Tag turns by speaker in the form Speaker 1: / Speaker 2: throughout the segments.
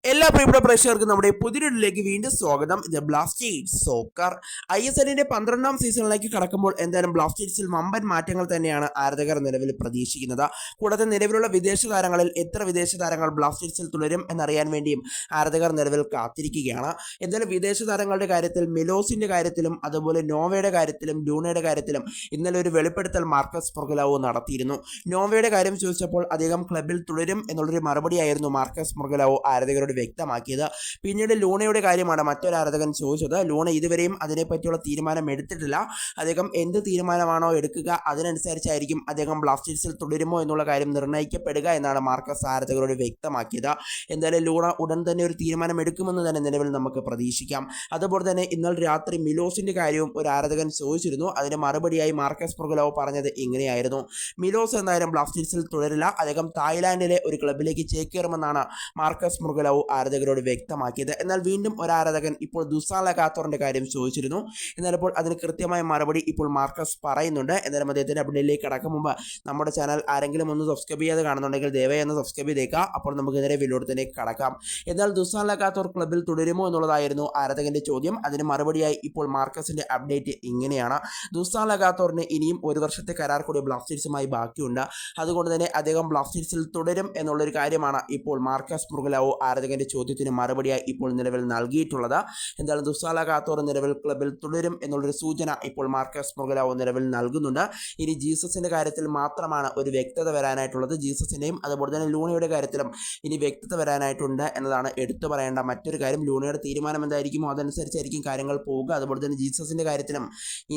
Speaker 1: എല്ലാ പ്രിയപ്പെട്ട പ്രേക്ഷകർക്കും നമ്മുടെ പുതിയൊരിലേക്ക് വീണ്ടും സ്വാഗതം. ഇത് ബ്ലാസ്റ്റേഴ്സ് സോക്കർ ISLന്റെ 12ാം സീസണിലേക്ക് കടക്കുമ്പോൾ എന്തായാലും ബ്ലാസ്റ്റേഴ്സിൽ വമ്പൻ മാറ്റങ്ങൾ തന്നെയാണ് ആരാധകർ നിലവിൽ പ്രതീക്ഷിക്കുന്നത്. കൂടാതെ നിലവിലുള്ള വിദേശ താരങ്ങളിൽ എത്ര വിദേശ താരങ്ങൾ ബ്ലാസ്റ്റേഴ്സിൽ തുടരും എന്നറിയാൻ വേണ്ടിയും ആരാധകർ നിലവിൽ കാത്തിരിക്കുകയാണ്. എന്തായാലും വിദേശ താരങ്ങളുടെ കാര്യത്തിൽ മിലോസിന്റെ കാര്യത്തിലും അതുപോലെ നോവയുടെ കാര്യത്തിലും ലൂണയുടെ കാര്യത്തിലും ഇന്നലെ ഒരു വെളിപ്പെടുത്തൽ മാർക്കസ് മൊർഗലാവോ നടത്തിയിരുന്നു. നോവയുടെ കാര്യം ചോദിച്ചപ്പോൾ അദ്ദേഹം ക്ലബിൽ തുടരും എന്നുള്ളൊരു മറുപടിയായിരുന്നു മാർക്കസ് മൊർഗലാവോ ആരാധകരോട് വ്യക്തമാക്കിയത്. പിന്നീട് ലൂണയുടെ കാര്യമാണ് മറ്റൊരു ആരാധകൻ ചോദിച്ചത്. ലൂണ ഇതുവരെയും അതിനെപ്പറ്റിയുള്ള തീരുമാനം എടുത്തിട്ടില്ല. അദ്ദേഹം എന്ത് തീരുമാനമാണോ എടുക്കുക അതിനനുസരിച്ചായിരിക്കും അദ്ദേഹം ബ്ലാസ്റ്റേഴ്സിൽ തുടരുമോ എന്നുള്ള കാര്യം നിർണ്ണയിക്കപ്പെടുക എന്നാണ് മാർക്കസ് ആരാധകരോട് വ്യക്തമാക്കിയത്. എന്തായാലും ലൂണ ഉടൻ തന്നെ ഒരു തീരുമാനം എടുക്കുമെന്ന് തന്നെ നിലവിൽ നമുക്ക് പ്രതീക്ഷിക്കാം. അതുപോലെ തന്നെ ഇന്നലെ രാത്രി മിലോസിന്റെ കാര്യവും ഒരു ആരാധകൻ ചോദിച്ചിരുന്നു. അതിന് മറുപടിയായി മാർക്കസ് മൊർഗലാവോ പറഞ്ഞത് ഇങ്ങനെയായിരുന്നു: മിലോസ് എന്തായാലും ബ്ലാസ്റ്റേഴ്സിൽ തുടരില്ല, അദ്ദേഹം തായ്ലാൻഡിലെ ഒരു ക്ലബിലേക്ക് ചേക്കേറുമെന്നാണ് മാർക്കസ് മൊർഗലാവോ ആരാധകരോട് വ്യക്തമാക്കിയത്. എന്നാൽ വീണ്ടും ഒരു ആരാധകൻ ഇപ്പോൾ ദുസാൻ ലഗാത്തോറിന്റെ കാര്യം ചോദിച്ചിരുന്നു. എന്നാൽ ഇപ്പോൾ അതിന് കൃത്യമായ മറുപടി ഇപ്പോൾ മാർക്കസ് പറയുന്നുണ്ട്. എന്നാലും അദ്ദേഹത്തിന്റെ അപ്ഡേറ്റിലേക്ക് കടക്കും മുമ്പ് നമ്മുടെ ചാനൽ ആരെങ്കിലും ഒന്ന് സബ്സ്ക്രൈബ് ചെയ്യാതെ കാണുന്നുണ്ടെങ്കിൽ ദയവായി ഒന്ന് സബ്സ്ക്രൈബ് ചെയ്തേക്കുക. അപ്പോൾ നമുക്ക് നേരെ വീഡിയോത്തിലേക്ക് കടക്കാം. എന്നാൽ ദുസാൻ ലഗാത്തോർ ക്ലബിൽ തുടരുമോ എന്നുള്ളതായിരുന്നു ആരാധകന്റെ ചോദ്യം. അതിന് മറുപടിയായി ഇപ്പോൾ മാർക്കസിന്റെ അപ്ഡേറ്റ് ഇങ്ങനെയാണ്: ദുസാൻ ലഗാത്തോറിന് ഇനിയും ഒരു വർഷത്തെ കരാർ കൂടി ബ്ലാസ്റ്റേഴ്സുമായി ബാക്കിയുണ്ട്. അതുകൊണ്ട് തന്നെ അദ്ദേഹം ബ്ലാസ്റ്റേഴ്സിൽ തുടരും എന്നുള്ളൊരു കാര്യമാണ് ഇപ്പോൾ മാർക്കസ് മൊർഗലാവോ ആരാധകന്റെ ചോദ്യത്തിന് മറുപടിയായി ഇപ്പോൾ നിലവിൽ നൽകിയിട്ടുള്ളത്. എന്തായാലും ദുസാൻ ലഗാത്തോർ നിലവിൽ ക്ലബിൽ തുടരും എന്നുള്ളൊരു സൂചന ഇപ്പോൾ മാർക്കസ് മൊർഗലാവോ നിലവിൽ നൽകുന്നുണ്ട്. ഇനി ജീസസിന്റെ കാര്യത്തിൽ മാത്രമാണ് ഒരു വ്യക്തത വരാനായിട്ടുള്ളത്. ജീസസിന്റെയും അതുപോലെ തന്നെ ലൂണയുടെ കാര്യത്തിലും ഇനി വ്യക്തത വരാനായിട്ടുണ്ട് എന്നതാണ് എടുത്തു പറയേണ്ട മറ്റൊരു കാര്യം. ലൂണയുടെ തീരുമാനം എന്തായിരിക്കുമോ അതനുസരിച്ചായിരിക്കും കാര്യങ്ങൾ പോവുക. അതുപോലെ തന്നെ ജീസസിന്റെ കാര്യത്തിലും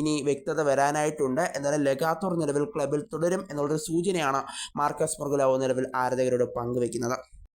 Speaker 1: ഇനി വ്യക്തത വരാനായിട്ടുണ്ട്. എന്നാലും ലഗാത്തോർ നിലവിൽ ക്ലബിൽ തുടരും എന്നുള്ളൊരു സൂചനയാണ് മാർക്കസ് മൊർഗലാവോ നിലവിൽ ആരാധകരോട് പങ്കുവെക്കുന്നത്.